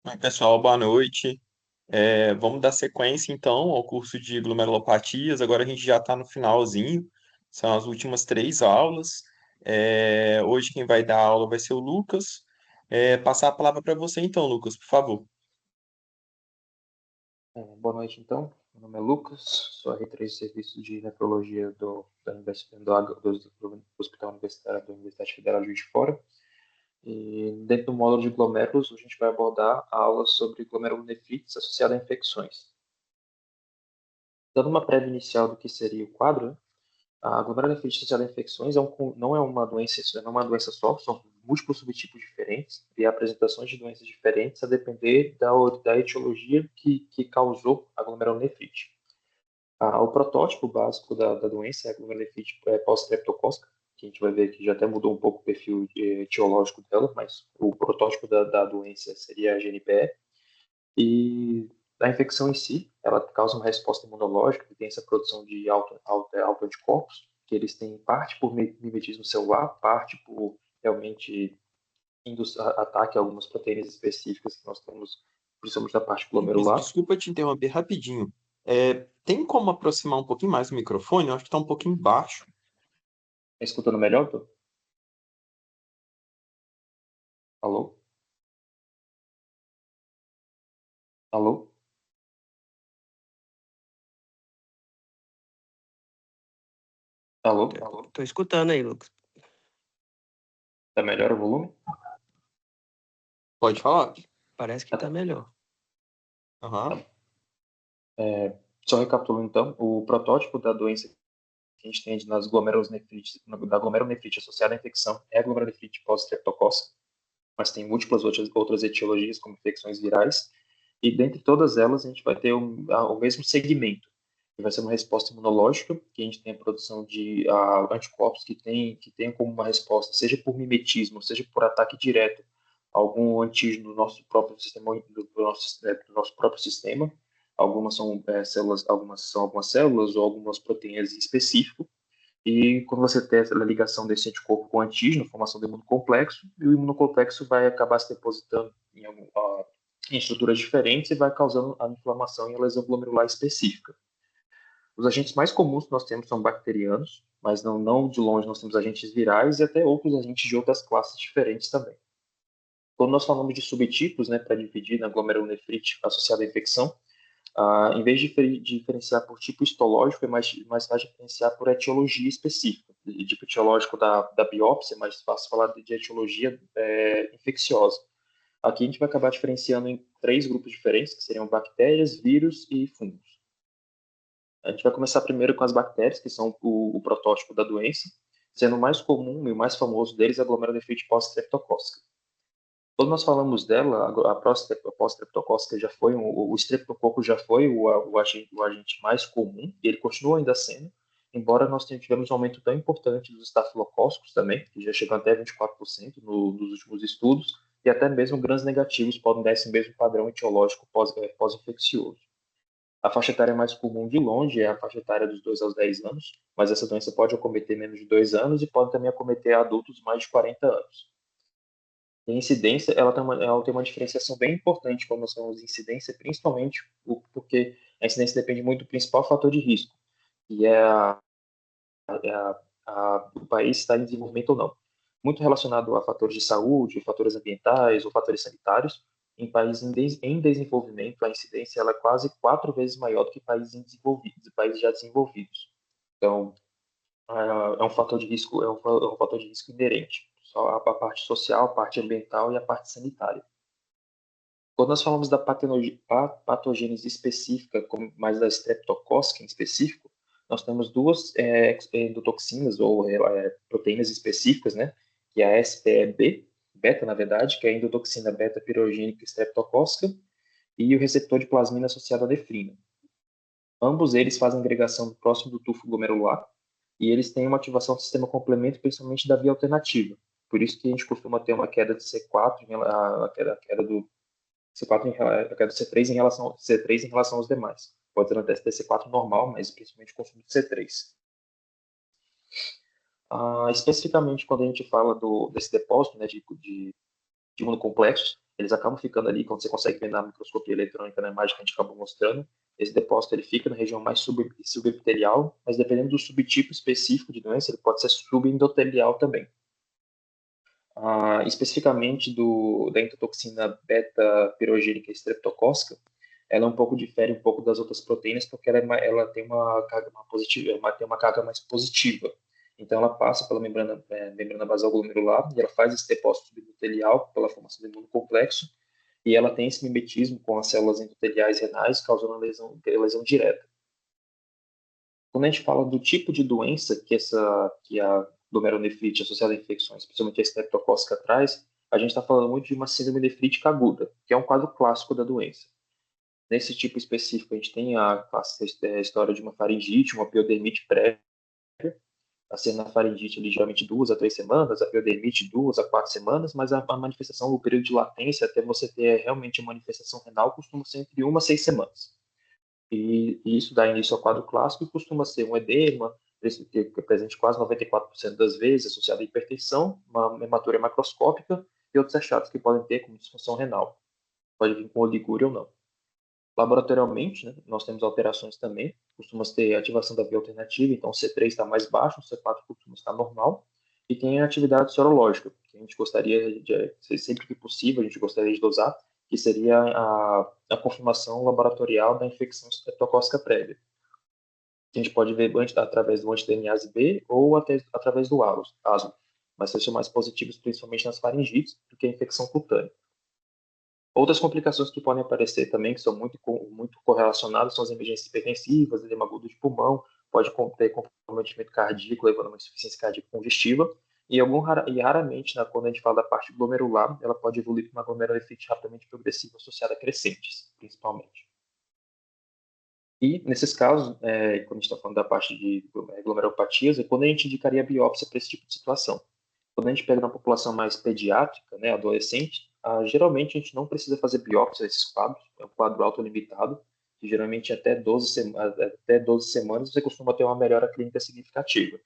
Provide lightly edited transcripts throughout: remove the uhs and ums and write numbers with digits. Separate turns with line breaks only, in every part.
Oi, pessoal, boa noite. Vamos dar sequência, então, ao curso de glomerulopatias. Agora a gente já está no finalzinho, são as últimas três aulas. Hoje quem vai dar aula vai ser o Lucas. Passar a palavra para você, então, Lucas, por favor.
Boa noite, então. Meu nome é Lucas, sou a reitor de serviços de nefrologia da Universidade, do Hospital Universitário da Universidade Federal de Juiz de Fora. E dentro do módulo de glomérulos, a gente vai abordar a aula sobre glomerulonefrites associada a infecções. Dando uma prévia inicial do que seria o quadro, né? A glomerulonefrite associada a infecções não é uma doença, não é uma doença só, são múltiplos subtipos diferentes e apresentações de doenças diferentes a depender da etiologia que causou a glomerulonefrite. O protótipo básico da doença é a glomerulonefrite pós-streptocócica, que a gente vai ver que já até mudou um pouco o perfil etiológico dela, mas o protótipo da doença seria a GNPE. E a infecção em si, ela causa uma resposta imunológica, que tem essa produção de autoanticorpos, que eles têm parte por mimetismo celular, parte por realmente ataque a algumas proteínas específicas que nós temos, principalmente da parte
Lucas,
glomerular.
desculpa te interromper rapidinho. Tem como aproximar um pouquinho mais o microfone? Eu acho que está um pouquinho baixo.
Tá escutando melhor, doutor? Alô? Alô? Alô?
Tô escutando aí, Lucas.
Tá melhor o volume?
Pode falar?
Parece que
Ah,
tá
tá.
melhor.
Aham.
Só recapitulando então, o protótipo da doença que a gente tem nas glomerulonefrites, da glomerulonefrite associada à infecção é a glomerulonefrite pós-streptocócica, mas tem múltiplas outras etiologias, como infecções virais, e dentre todas elas a gente vai ter o mesmo segmento, que vai ser uma resposta imunológica, que a gente tem a produção de anticorpos que tem como uma resposta, seja por mimetismo, seja por ataque direto, a algum antígeno do nosso próprio sistema, do nosso próprio sistema. Algumas são células, algumas células ou algumas proteínas em específico. E quando você tem essa ligação desse anticorpo com o antígeno, formação do imunocomplexo, e o imunocomplexo vai acabar se depositando em estruturas diferentes e vai causando a inflamação e a lesão glomerular específica. Os agentes mais comuns que nós temos são bacterianos, mas não de longe nós temos agentes virais e até outros agentes de outras classes diferentes também. Quando nós falamos de subtipos, né, para dividir na glomerulonefrite associada à infecção, em vez de diferenciar por tipo histológico, é mais fácil diferenciar por etiologia específica. De tipo etiológico da biópsia, é mais fácil falar de etiologia infecciosa. Aqui a gente vai acabar diferenciando em três grupos diferentes, que seriam bactérias, vírus e fungos. A gente vai começar primeiro com as bactérias, que são o protótipo da doença, sendo o mais comum e o mais famoso deles a glomerulonefrite pós-streptocócica. Quando nós falamos dela, a pós-streptocócica já foi, o streptococo já foi o agente mais comum, e ele continua ainda sendo, embora nós tivemos um aumento tão importante dos estafilocóccos também, que já chegou até 24% nos últimos estudos, e até mesmo grandes negativos podem dar esse mesmo padrão etiológico pós-infeccioso. A faixa etária mais comum de longe é a faixa etária dos 2 aos 10 anos, mas essa doença pode acometer menos de 2 anos e pode também acometer adultos mais de 40 anos. E a incidência, ela tem uma diferenciação bem importante quando nós falamos de incidência, principalmente porque a incidência depende muito do principal fator de risco, que é o país estar em desenvolvimento ou não. Muito relacionado a fatores de saúde, fatores ambientais ou fatores sanitários. Em países em desenvolvimento, a incidência ela é quase 4 vezes maior do que países já desenvolvidos. Então, é um fator de risco, é um fator de risco inerente. Só a parte social, a parte ambiental e a parte sanitária. Quando nós falamos da patogênese específica, como mais da streptocócica em específico, nós temos duas endotoxinas ou proteínas específicas, né? Que é a SPEB, beta, na verdade, que é a endotoxina beta-pirogênica streptocócica, e o receptor de plasmina associado à nefrina. Ambos eles fazem agregação próximo do tufo glomerular e eles têm uma ativação do sistema complemento, principalmente da via alternativa. Por isso que a gente costuma ter uma queda de C4, a queda do C4 eu quero C3 em relação aos demais. Pode ser até C4 normal, mas principalmente consumo de C3. Especificamente quando a gente fala desse depósito, né, de imunocomplexos, eles acabam ficando ali, quando você consegue ver na microscopia eletrônica, na imagem que a gente acabou mostrando, esse depósito ele fica na região mais subepitelial, mas dependendo do subtipo específico de doença, ele pode ser subendotelial também. Especificamente da endotoxina beta-pirogênica estreptocócica, ela difere um pouco das outras proteínas porque ela tem uma carga mais positiva, tem uma carga mais positiva. Então ela passa pela membrana basal glomerular e ela faz esse depósito subendotelial pela formação do imunocomplexo e ela tem esse mimetismo com as células endoteliais renais, causando lesão direta. Quando a gente fala do tipo de doença que a glomerulonefrite associada a infecções, principalmente a estreptocócica traz, a gente está falando muito de uma síndrome nefrítica aguda, que é um quadro clássico da doença. Nesse tipo específico, a gente tem a história de uma faringite, uma piodermite prévia, a faringite ali, geralmente 2 a 3 semanas, a piodermite 2 a 4 semanas, mas a manifestação, o período de latência até você ter realmente a manifestação renal costuma ser entre 1 a 6 semanas. E isso dá início ao quadro clássico e costuma ser um edema, que é presente quase 94% das vezes, associado à hipertensão, uma hematuria macroscópica e outros achados que podem ter, como disfunção renal. Pode vir com oligúria ou não. Laboratorialmente, né, nós temos alterações também, costuma ter ativação da via alternativa, então o C3 está mais baixo, o C4 costuma estar normal, e tem a atividade sorológica, que a gente gostaria de, sempre que possível, a gente gostaria de dosar, que seria a confirmação laboratorial da infecção estreptocócica prévia. A gente pode ver através do anti-DNase B ou até através do ASO, mas são mais positivos principalmente nas faringites do que a infecção cutânea. Outras complicações que podem aparecer também, que são muito correlacionadas, são as emergências hipertensivas, edema agudo de pulmão, pode ter comprometimento cardíaco, levando a uma insuficiência cardíaca congestiva, e raramente, né, quando a gente fala da parte glomerular, ela pode evoluir para uma glomerulonefrite rapidamente progressiva associada a crescentes, principalmente. E, nesses casos, quando a gente está falando da parte de glomerulopatias, é quando a gente indicaria a biópsia para esse tipo de situação. Quando a gente pega na população mais pediátrica, né, adolescente, geralmente a gente não precisa fazer biópsia desses quadros, é um quadro autolimitado, que geralmente até 12 semanas você costuma ter uma melhora clínica significativa.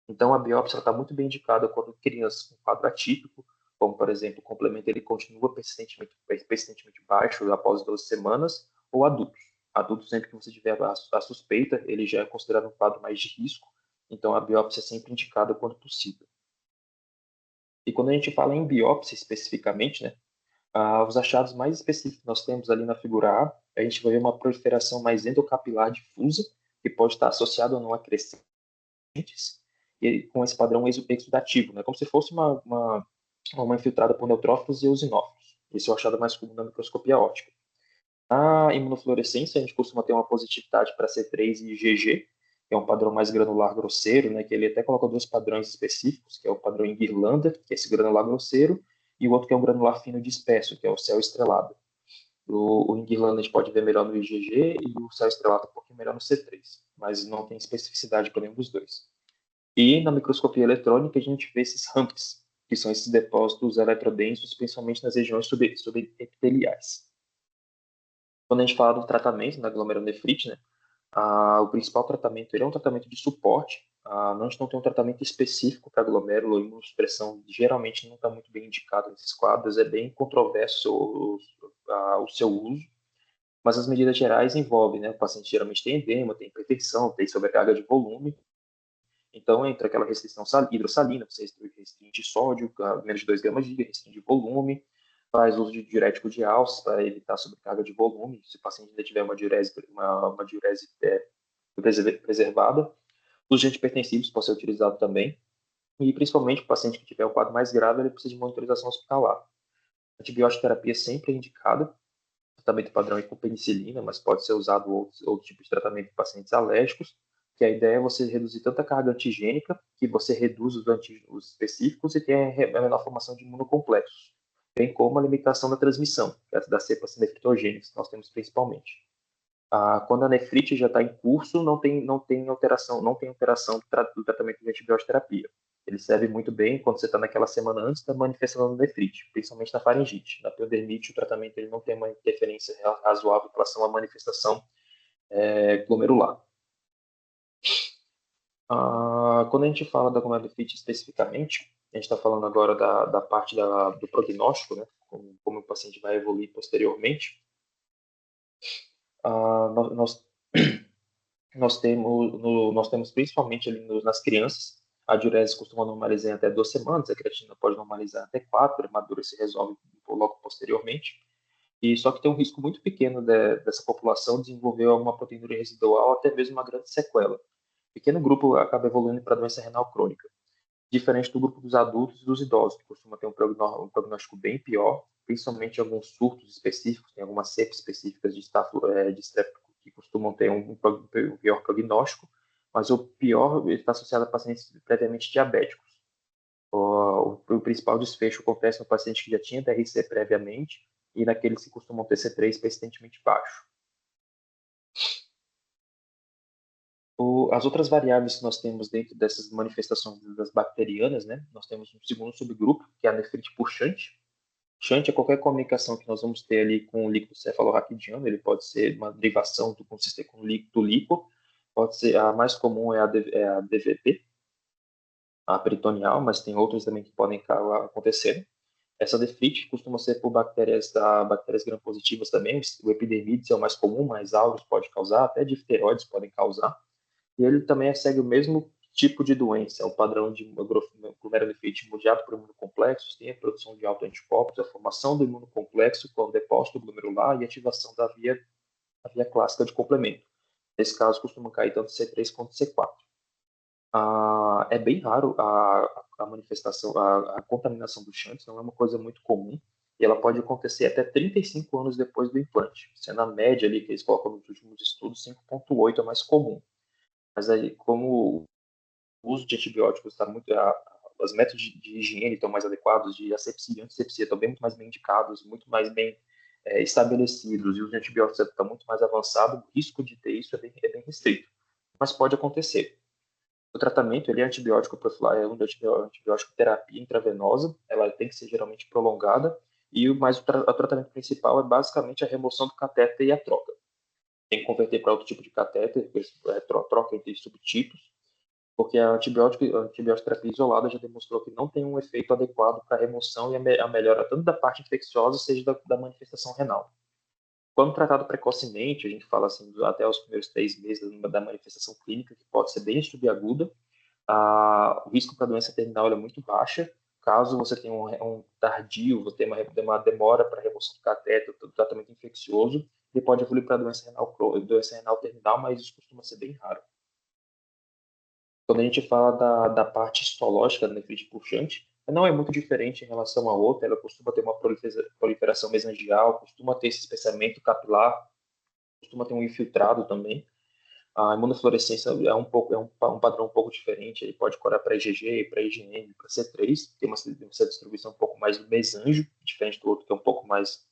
Então a biópsia está muito bem indicada quando crianças com quadro atípico, como por exemplo, o complemento ele continua persistentemente baixo após 12 semanas, ou adultos. Adultos, sempre que você tiver a suspeita, ele já é considerado um quadro mais de risco, então a biópsia é sempre indicada quando possível. E quando a gente fala em biópsia especificamente, né, os achados mais específicos que nós temos ali na figura A gente vai ver uma proliferação mais endocapilar difusa, que pode estar associada ou não a crescentes, e com esse padrão exudativo, né, como se fosse uma infiltrada por neutrófilos e eosinófilos. Esse é o achado mais comum na microscopia óptica. Na imunofluorescência, a gente costuma ter uma positividade para C3 e IgG, que é um padrão mais granular grosseiro, né, que ele até coloca dois padrões específicos, que é o padrão em guirlanda, que é esse granular grosseiro, e o outro que é um granular fino disperso, que é o céu estrelado. O em guirlanda a gente pode ver melhor no IgG e o céu estrelado um pouquinho melhor no C3, mas não tem especificidade para nenhum dos dois. E na microscopia eletrônica a gente vê esses humps, que são esses depósitos eletrodensos, principalmente nas regiões subepiteliais. Quando a gente fala do tratamento na glomerulonefrite, né, o principal tratamento ele é um tratamento de suporte. A gente não tem um tratamento específico para glomérulo, a imunossupressão geralmente não está muito bem indicado nesses quadros, é bem controverso o seu uso, mas as medidas gerais envolvem, né, o paciente geralmente tem edema, tem hipertensão, tem sobrecarga de volume, então entra aquela restrição hidrossalina, você restringe sódio, menos de 2 gramas dia, restringe volume, faz uso de diurético de alça para evitar sobrecarga de volume, se o paciente ainda tiver uma diurese preservada. Os antihipertensivos podem ser utilizados também, e principalmente o paciente que tiver o quadro mais grave, ele precisa de monitorização hospitalar. Antibiótico terapia sempre é indicada, tratamento padrão é com penicilina, mas pode ser usado outro tipo de tratamento em pacientes alérgicos, que a ideia é você reduzir tanta carga antigênica, que você reduz os antígenos específicos e tem a menor formação de imunocomplexos, bem como a limitação da transmissão, que é das cepas nefritogênicas que nós temos principalmente. Quando a nefrite já está em curso, não tem alteração do tratamento de antibiótico-terapia. Ele serve muito bem quando você está naquela semana antes da manifestação da nefrite, principalmente na faringite. Na piodermite, o tratamento ele não tem uma interferência razoável em relação à manifestação glomerular. Quando a gente fala da glomerulonefrite especificamente, a gente está falando agora da parte do prognóstico, né? Como paciente vai evoluir posteriormente, nós, nós temos principalmente ali nas crianças, a diurese costuma normalizar em até 2 semanas, a creatina pode normalizar até 4, a hemadura se resolve logo posteriormente. E só que tem um risco muito pequeno dessa população desenvolver alguma proteinuria residual, até mesmo uma grande sequela. Pequeno grupo acaba evoluindo para doença renal crônica, diferente do grupo dos adultos e dos idosos, que costuma ter um prognóstico bem pior, principalmente em alguns surtos específicos, tem algumas cepas específicas de streptococcus que costumam ter um pior prognóstico, mas o pior está associado a pacientes previamente diabéticos. O principal desfecho acontece no paciente que já tinha TRC previamente e naqueles que costumam ter C3 persistentemente baixo. As outras variáveis que nós temos dentro dessas manifestações das bacterianas, né? Nós temos um segundo subgrupo, que é a nefrite por Shunt. Shunt é qualquer comunicação que nós vamos ter ali com o líquido cefalorraquidiano, ele pode ser uma derivação do consistente com líquido líquor, pode ser a mais comum é a DVP, a peritoneal, mas tem outras também que podem acontecer. Essa nefrite costuma ser por bactérias gram-positivas também, o epidermídeos é o mais comum, mas aureus pode causar, até difteroides podem causar. E ele também segue o mesmo tipo de doença, é o padrão de glomerulonefrite mediado por imunocomplexos, tem a produção de autoanticorpos, a formação do imunocomplexo com o depósito glomerular e ativação da via clássica de complemento. Nesse caso, costuma cair tanto C3 quanto C4. É bem raro a manifestação, a contaminação do Shunt, não é uma coisa muito comum, e ela pode acontecer até 35 anos depois do implante, sendo a média ali que eles colocam nos últimos estudos, 5,8 é mais comum. Mas aí, como o uso de antibióticos está muito, os métodos de higiene estão mais adequados, de asepsia e antisepsia estão muito mais bem indicados, muito mais bem estabelecidos, e os antibióticos estão muito mais avançados, o risco de ter isso é bem restrito. Mas pode acontecer. O tratamento ele é antibiótico profilático, é antibiótico terapia intravenosa, ela tem que ser geralmente prolongada, o tratamento principal é basicamente a remoção do catéter e a troca. Tem que converter para outro tipo de catéter, troca entre subtipos, porque a antibiótico terapia isolada já demonstrou que não tem um efeito adequado para a remoção e a melhora tanto da parte infecciosa, seja da manifestação renal. Quando tratado precocemente, a gente fala assim, até os primeiros 3 meses da manifestação clínica, que pode ser bem subaguda, o risco para doença terminal é muito baixa. Caso você tenha um tardio, você tenha uma demora para remoção do catéter, do tratamento infeccioso, ele pode evoluir para doença renal terminal, mas isso costuma ser bem raro. Quando a gente fala da parte histológica da nefrite purchante, não é muito diferente em relação à outra, ela costuma ter uma proliferação mesangial, costuma ter esse espessamento capilar, costuma ter um infiltrado também. A imunofluorescência é um padrão um pouco diferente, ele pode corar para IgG, para IgM, para C3, tem essa distribuição um pouco mais do mesanjo, diferente do outro que é um pouco mais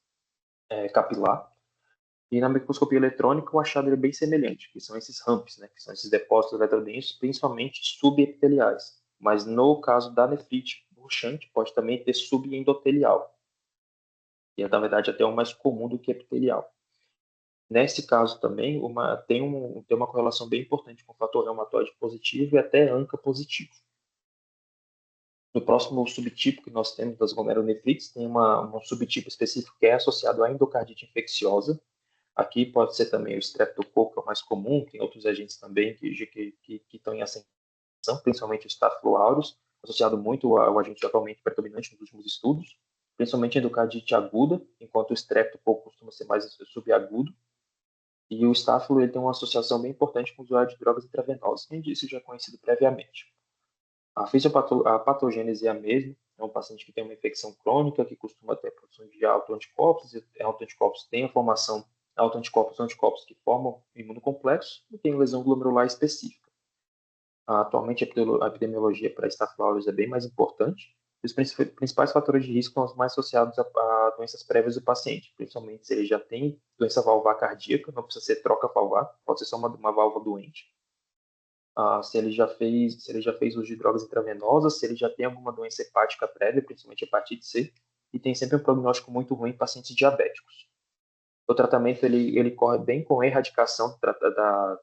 capilar. E na microscopia eletrônica, o achado é bem semelhante, que são esses ramps, né, que são esses depósitos eletrodensos, principalmente subepiteliais. Mas no caso da nefrite purchante, pode também ter subendotelial, que é, na verdade, até o mais comum do que epitelial. Nesse caso também, tem uma correlação bem importante com o fator reumatoide positivo e até ANCA positivo. No próximo subtipo que nós temos das glomerulonefrites, tem um subtipo específico que é associado à endocardite infecciosa. Aqui pode ser também o streptococcus, que é o mais comum, tem outros agentes também que estão em ascensão, principalmente o Staphylococcus aureus, associado muito ao agente atualmente predominante nos últimos estudos, principalmente a endocardite aguda, enquanto o streptococcus costuma ser mais subagudo. E o Staphylo ele tem uma associação bem importante com o usuário de drogas intravenosas, quem disse já é conhecido previamente. A patogênese é a mesma, é um paciente que tem uma infecção crônica, que costuma ter produção de autoanticorpos, e autoanticorpos tem a formação anticorpos que formam imunocomplexo e tem lesão glomerular específica. Atualmente, a epidemiologia para Staphylococcus é bem mais importante. Os principais fatores de risco são os mais associados a doenças prévias do paciente, principalmente se ele já tem doença valvar cardíaca, não precisa ser troca valvar, pode ser só uma válvula doente. Se ele já fez uso de drogas intravenosas, se ele já tem alguma doença hepática prévia, principalmente hepatite C, e tem sempre um prognóstico muito ruim em pacientes diabéticos. O tratamento ele corre bem com a erradicação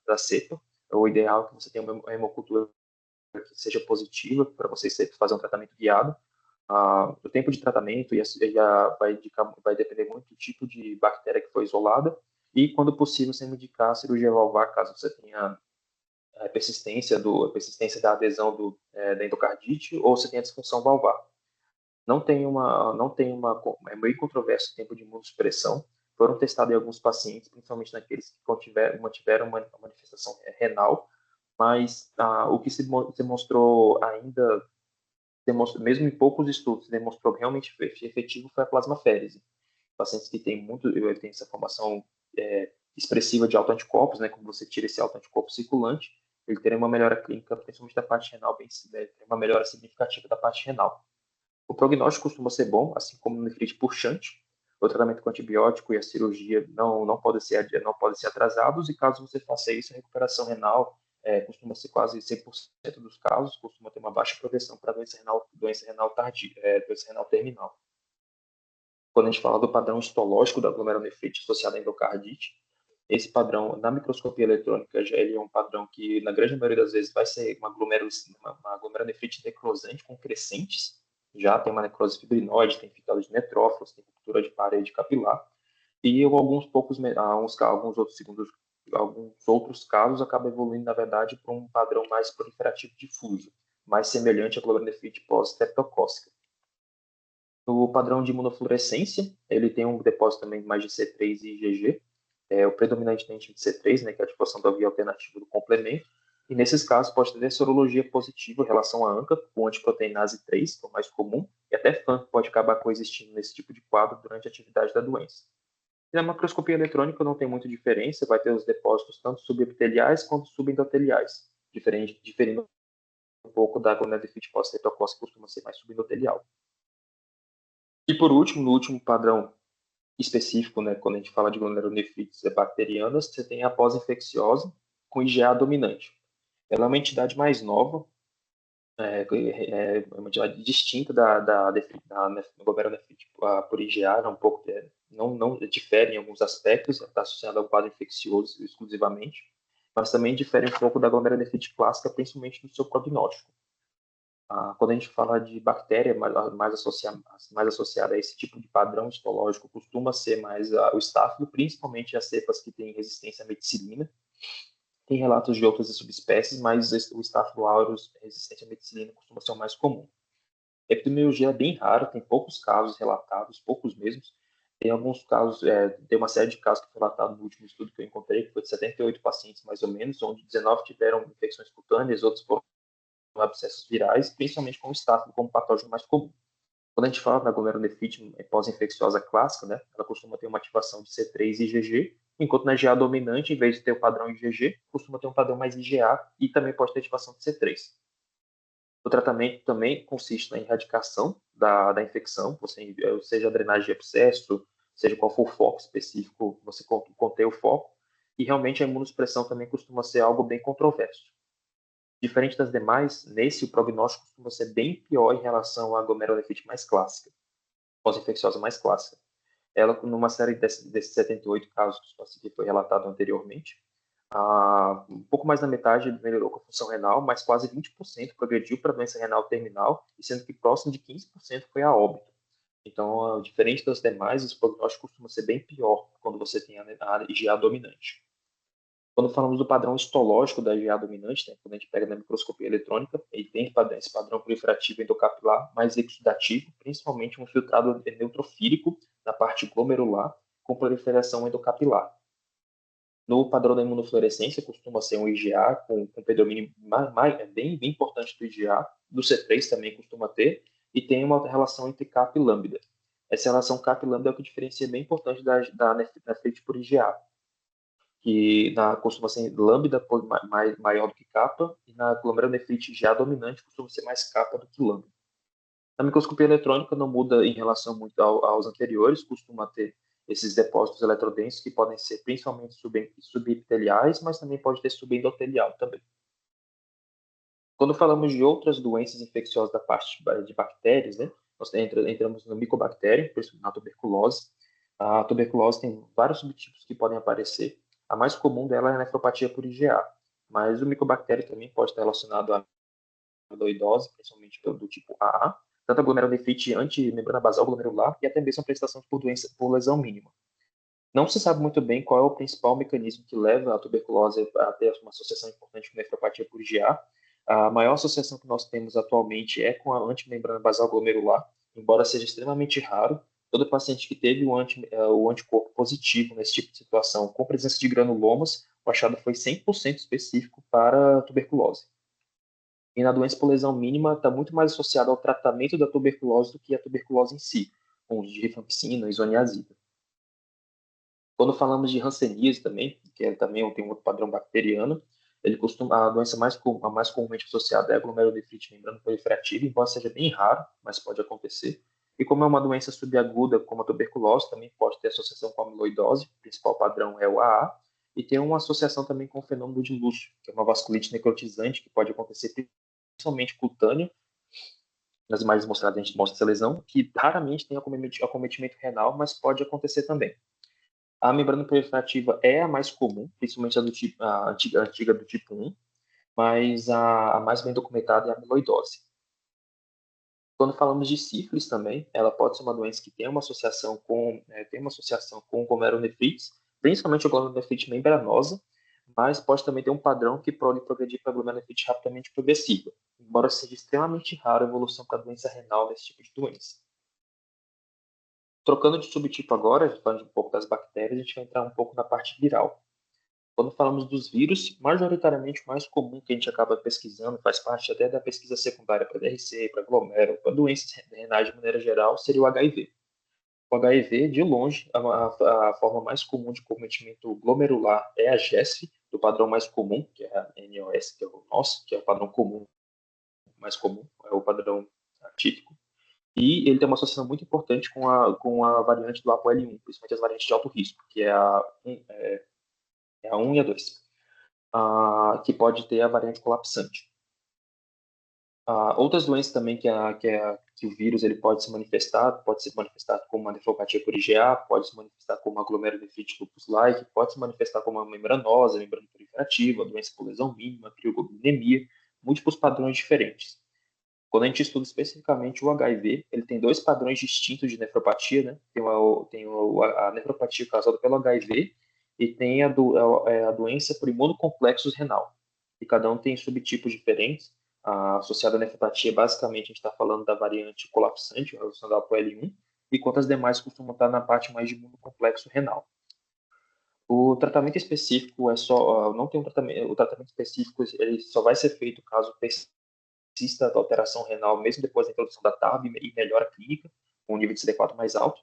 da cepa. O ideal é que você tenha uma hemocultura que seja positiva para você fazer um tratamento guiado. O tempo de tratamento vai depender muito do tipo de bactéria que foi isolada e, quando possível, sempre indicar a cirurgia valvar caso você tenha a persistência da adesão da endocardite ou você tenha disfunção valvar. É meio controverso o tempo de imunossupressão. Foram testados em alguns pacientes, principalmente naqueles que mantiveram uma manifestação renal, mas o que se demonstrou ainda, mesmo em poucos estudos, demonstrou realmente efetivo foi a plasmaférese. Pacientes que têm essa formação expressiva de autoanticorpos, né, quando você tira esse autoanticorpo circulante, ele terá uma melhora clínica, principalmente da parte renal, uma melhora significativa da parte renal. O prognóstico costuma ser bom, assim como no nefrite purchante. O tratamento com antibiótico e a cirurgia não podem ser atrasados, e caso você faça isso, a recuperação renal costuma ser quase 100% dos casos, costuma ter uma baixa progressão para doença renal tardia, doença renal terminal. Quando a gente fala do padrão histológico da glomerulonefrite associada à endocardite, esse padrão, na microscopia eletrônica, ele é um padrão que, na grande maioria das vezes, vai ser uma glomerulonefrite necrosante com crescentes. Já tem uma necrose fibrinoide, tem ficado de netrófilos, tem ruptura de parede capilar. E alguns outros casos acaba evoluindo, na verdade, para um padrão mais proliferativo difuso, mais semelhante à glomerulonefrite pós-streptocócica. No padrão de imunofluorescência, ele tem um depósito também mais de C3 e IgG, o predominantemente de C3, né, que é a ativação da via alternativa do complemento, e nesses casos pode ter sorologia positiva em relação à ANCA, com antiproteinase 3, que é o mais comum, e até FAN pode acabar coexistindo nesse tipo de quadro durante a atividade da doença. E na macroscopia eletrônica não tem muita diferença, vai ter os depósitos tanto subepiteliais quanto subendoteliais, diferindo um pouco da glomerulonefrite pós-streptocócica, que costuma ser mais subendotelial. E por último, no último padrão específico, né, quando a gente fala de glomerulonefrites bacterianas, você tem a pós-infecciosa com IgA dominante. Ela é uma entidade mais nova, uma entidade distinta da glomerulonefrite por IgA, não difere em alguns aspectos, está associada ao quadro infeccioso exclusivamente, mas também difere um pouco da glomerulonefrite clássica, principalmente no seu prognóstico. Quando a gente fala de bactéria mais associada a esse tipo de padrão histológico, costuma ser mais o estáfido, principalmente as cepas que têm resistência à meticilina. Tem relatos de outras subespécies, mas o Staphylococcus aureus resistente à meticilina costuma ser o mais comum. A epidemiologia é bem rara, tem poucos casos relatados, poucos mesmos. Tem alguns casos, tem uma série de casos que foi relatado no último estudo que eu encontrei, que foi de 78 pacientes mais ou menos, onde 19 tiveram infecções cutâneas, outros foram abscessos virais, principalmente com o estáfilo como patógeno mais comum. Quando a gente fala da glomerulonefrite pós-infecciosa clássica, né, ela costuma ter uma ativação de C3 e IgG, enquanto na IgA dominante, em vez de ter o padrão IgG, costuma ter um padrão mais IgA e também pode ter ativação de C3. O tratamento também consiste na erradicação da infecção, seja a drenagem de abscesso, seja qual for o foco específico, você conter o foco, e realmente a imunossupressão também costuma ser algo bem controverso. Diferente das demais, nesse o prognóstico costuma ser bem pior em relação à glomerulonefrite mais clássica, pós-infecciosa mais clássica. Ela, numa série desses 78 casos que foi relatado anteriormente, um pouco mais da metade melhorou com a função renal, mas quase 20% progrediu para doença renal terminal, e sendo que próximo de 15% foi a óbito. Então, diferente das demais, esse prognóstico costuma ser bem pior quando você tem a IgA dominante. Quando falamos do padrão histológico da IgA dominante, né, quando a gente pega na microscopia eletrônica, ele tem esse padrão proliferativo endocapilar mais exudativo, principalmente um filtrado neutrofílico na parte glomerular, com proliferação endocapilar. No padrão da imunofluorescência, costuma ser um IgA com predomínio bem importante do IgA, do C3 também costuma ter, e tem uma relação entre kappa e lambda. Essa relação kappa e lambda é o que diferencia bem importante da nefrite por IgA, que costuma ser lambda maior do que kappa, e na glomerulonefrite IgA dominante costuma ser mais kappa do que lambda. Na microscopia eletrônica não muda em relação muito aos anteriores, costuma ter esses depósitos eletrodensos que podem ser principalmente subepiteliais, mas também pode ter subendotelial também. Quando falamos de outras doenças infecciosas da parte de bactérias, né, nós entramos no micobactéria, na tuberculose. A tuberculose tem vários subtipos que podem aparecer. A mais comum dela é a nefropatia por IgA, mas o micobactério também pode estar relacionado à amiloidose, principalmente do tipo AA, tanto a glomerulonefrite antimembrana basal glomerular e até mesmo a prestação por doença por lesão mínima. Não se sabe muito bem qual é o principal mecanismo que leva a tuberculose a ter uma associação importante com nefropatia por IgA. A maior associação que nós temos atualmente é com a antimembrana basal glomerular, embora seja extremamente raro. Todo paciente que teve o anticorpo positivo nesse tipo de situação, com presença de granulomas, o achado foi 100% específico para a tuberculose. E na doença por lesão mínima, está muito mais associado ao tratamento da tuberculose do que a tuberculose em si, com uso de rifampicina, isoniazida. Quando falamos de hanseníase também, que também tem um outro padrão bacteriano, a doença a mais comumente associada é a glomerulonefrite membrana proliferativa, embora seja bem raro, mas pode acontecer. E como é uma doença subaguda, como a tuberculose, também pode ter associação com a amiloidose, o principal padrão é o AA, e tem uma associação também com o fenômeno de Lúcio, que é uma vasculite necrotizante que pode acontecer principalmente cutânea. Nas imagens mostradas a gente mostra essa lesão, que raramente tem acometimento renal, mas pode acontecer também. A membrana proliferativa é a mais comum, principalmente a antiga do tipo 1, mas a mais bem documentada é a amiloidose. Quando falamos de sífilis também, ela pode ser uma doença que tem uma associação com glomerulonefrites, principalmente a glomerulonefrite membranosa, mas pode também ter um padrão que pode progredir para a glomerulonefrite rapidamente progressiva, embora seja extremamente raro a evolução para a doença renal desse tipo de doença. Trocando de subtipo agora, falando um pouco das bactérias, a gente vai entrar um pouco na parte viral. Quando falamos dos vírus, majoritariamente o mais comum que a gente acaba pesquisando, faz parte até da pesquisa secundária para DRC, para glomérulo, para doenças renais de maneira geral, seria o HIV. O HIV, de longe, a forma mais comum de cometimento glomerular é a GESF, do padrão mais comum, que é a NOS, que é o nosso, que é o padrão comum, mais comum, é o padrão típico. E ele tem uma associação muito importante com a variante do ApoL1, principalmente as variantes de alto risco, que é a 1 e a 2, que pode ter a variante colapsante. Outras doenças também que o vírus ele pode se manifestar como uma nefropatia por IgA, pode se manifestar como uma glomerulonefrite lupus-like, pode se manifestar como uma membranosa, membrana proliferativa, doença por lesão mínima, crioglobulinemia, múltiplos padrões diferentes. Quando a gente estuda especificamente o HIV, ele tem dois padrões distintos de nefropatia, né? Tem a nefropatia causada pelo HIV e tem a doença por imunocomplexos renal. E cada um tem subtipos diferentes. Associada à nefropatia, basicamente, a gente está falando da variante colapsante, relacionada ao ApoL1, enquanto as demais costumam estar na parte mais de imunocomplexo renal. O tratamento específico não tem o tratamento específico, ele só vai ser feito caso persista da alteração renal, mesmo depois da introdução da TAB e melhora clínica, com um nível de CD4 mais alto.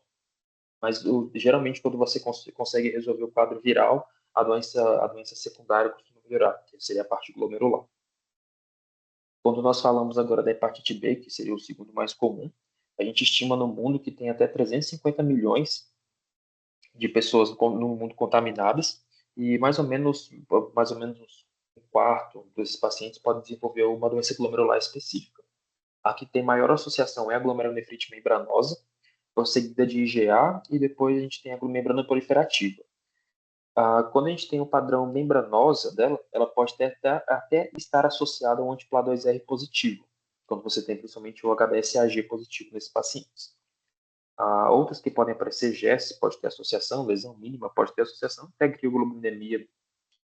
Mas geralmente, quando você consegue resolver o quadro viral, a doença secundária costuma melhorar, que seria a parte glomerular. Quando nós falamos agora da hepatite B, que seria o segundo mais comum, a gente estima no mundo que tem até 350 milhões de pessoas no mundo contaminadas e mais ou menos um quarto desses pacientes pode desenvolver uma doença glomerular específica. A que tem maior associação é a glomerulonefrite membranosa, seguida de IgA, e depois a gente tem a membrana proliferativa. Quando a gente tem o padrão membranosa dela, ela pode até estar associada a um anti-PLA2R positivo, quando você tem principalmente o HBsAg positivo nesses pacientes. Outras que podem aparecer, GES pode ter associação, lesão mínima pode ter associação, até crioglobulinemia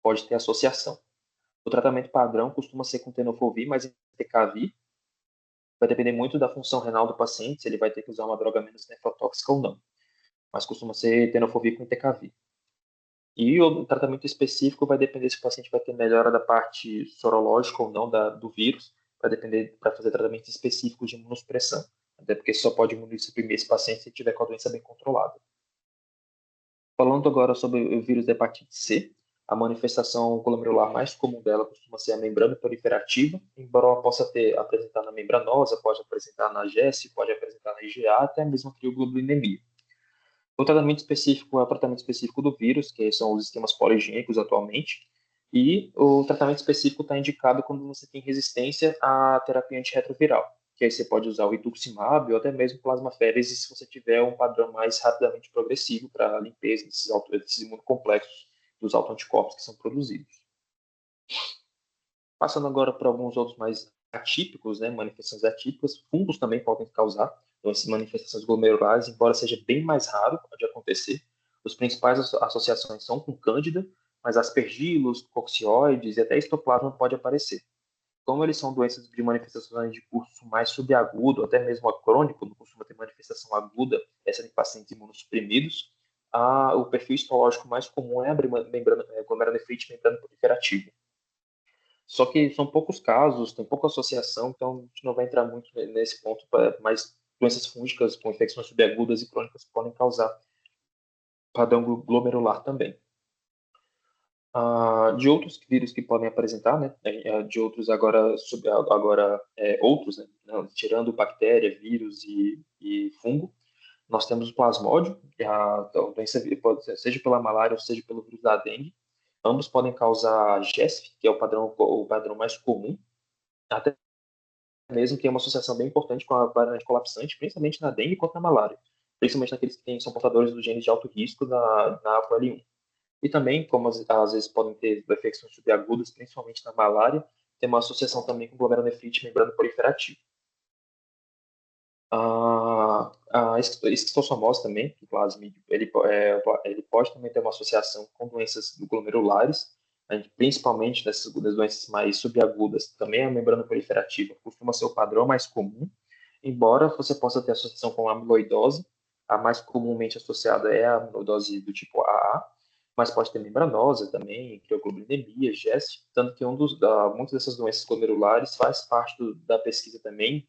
pode ter associação. O tratamento padrão costuma ser com tenofovir mais entecavir. Vai depender muito da função renal do paciente, se ele vai ter que usar uma droga menos nefrotóxica ou não. Mas costuma ser tenofovir com entecavir. E o tratamento específico vai depender se o paciente vai ter melhora da parte sorológica ou não do vírus, para fazer tratamentos específicos de imunossupressão. Até porque só pode imunossuprimir esse paciente se tiver com a doença bem controlada. Falando agora sobre o vírus da hepatite C, a manifestação glomerular mais comum dela costuma ser a membrana proliferativa, embora ela possa apresentar na membranosa, pode apresentar na GES, pode apresentar na IgA, até mesmo a crioglobulinemia. O tratamento específico é o tratamento específico do vírus, que são os esquemas poligênicos atualmente, e o tratamento específico está indicado quando você tem resistência à terapia antirretroviral, que aí você pode usar o rituximab ou até mesmo plasmaférese se você tiver um padrão mais rapidamente progressivo para a limpeza desses imunocomplexos dos autoanticorpos que são produzidos. Passando agora para alguns outros mais atípicos, né, manifestações atípicas, fungos também podem causar, então essas manifestações glomerulares, embora seja bem mais raro de acontecer. Os principais associações são com cândida, mas aspergilos, coccidioides e até histoplasma pode aparecer. Como eles são doenças de manifestações de curso mais subagudo, até mesmo a crônico, não costuma ter manifestação aguda, essa em pacientes imunossuprimidos, o perfil histológico mais comum é a membrana, glomerulonefrite membrana proliferativa. Só que são poucos casos, tem pouca associação, então a gente não vai entrar muito nesse ponto, mas doenças fúngicas com infecções subagudas e crônicas podem causar padrão glomerular também. De outros vírus que podem apresentar, né, de outros outros, né, tirando bactéria, vírus e fungo, nós temos o plasmódio, que a doença pode ser, seja pela malária ou seja pelo vírus da dengue. Ambos podem causar GESF, que é o padrão mais comum, até mesmo tem uma associação bem importante com a variante colapsante, principalmente na dengue quanto na malária, principalmente naqueles que são portadores dos genes de alto risco na APOL1. E também, como às vezes podem ter infecções subagudas, principalmente na malária, tem uma associação também com glomerulonefrite membrana proliferativa. A esquistossomose também, o plasmídio, ele pode também ter uma associação com doenças glomerulares, principalmente nessas doenças mais subagudas. Também a membrana proliferativa costuma ser o padrão mais comum, embora você possa ter associação com a amiloidose. A mais comumente associada é a amiloidose do tipo AA, mas pode ter membranosa também, crioglobulinemia, GES, tanto que muitas dessas doenças glomerulares faz parte da pesquisa também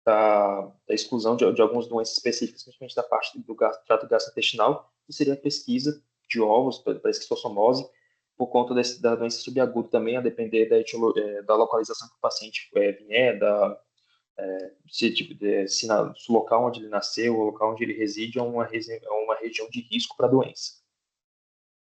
da exclusão de algumas doenças específicas, principalmente da parte do trato gastrointestinal, que seria a pesquisa de ovos para esquistossomose, por conta da doença subaguda também, a depender da localização que o paciente vier, se o local onde ele nasceu, o local onde ele reside, é uma região de risco para a doença.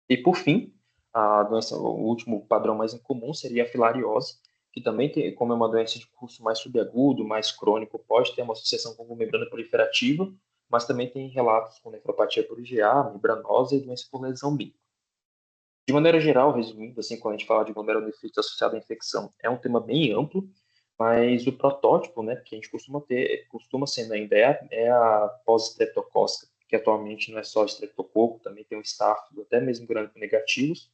E, por fim, o último padrão mais incomum seria a filariose, que também tem, como é uma doença de curso mais subagudo, mais crônico, pode ter uma associação com membrana proliferativa, mas também tem relatos com nefropatia por IgA, membranosa e doença por lesão mínima. De maneira geral, resumindo, assim, quando a gente fala de glomerulonefrite associada à infecção, é um tema bem amplo, mas o protótipo, né, que a gente costuma sendo ainda é a pós-estreptocócica, que atualmente não é só estreptococo, também tem um estáfido, até mesmo gram-negativos.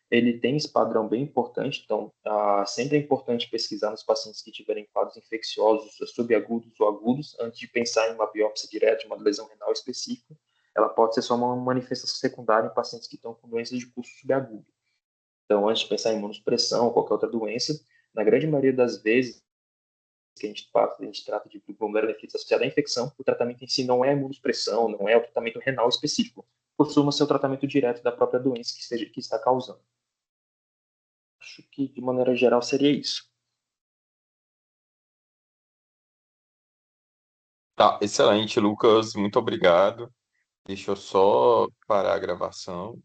Ele tem esse padrão bem importante, então sempre é importante pesquisar nos pacientes que tiverem quadros infecciosos, subagudos ou agudos, antes de pensar em uma biópsia direta de uma lesão renal específica. Ela pode ser só uma manifestação secundária em pacientes que estão com doenças de curso subagudo. Então, antes de pensar em imunossupressão ou qualquer outra doença, na grande maioria das vezes que a gente trata de glomerulonefrite associada à infecção, o tratamento em si não é a imunossupressão, não é o tratamento renal específico. Costuma ser o tratamento direto da própria doença que está causando. Acho que, de maneira geral, seria isso.
Tá, excelente, Lucas, muito obrigado. Deixa eu só parar a gravação.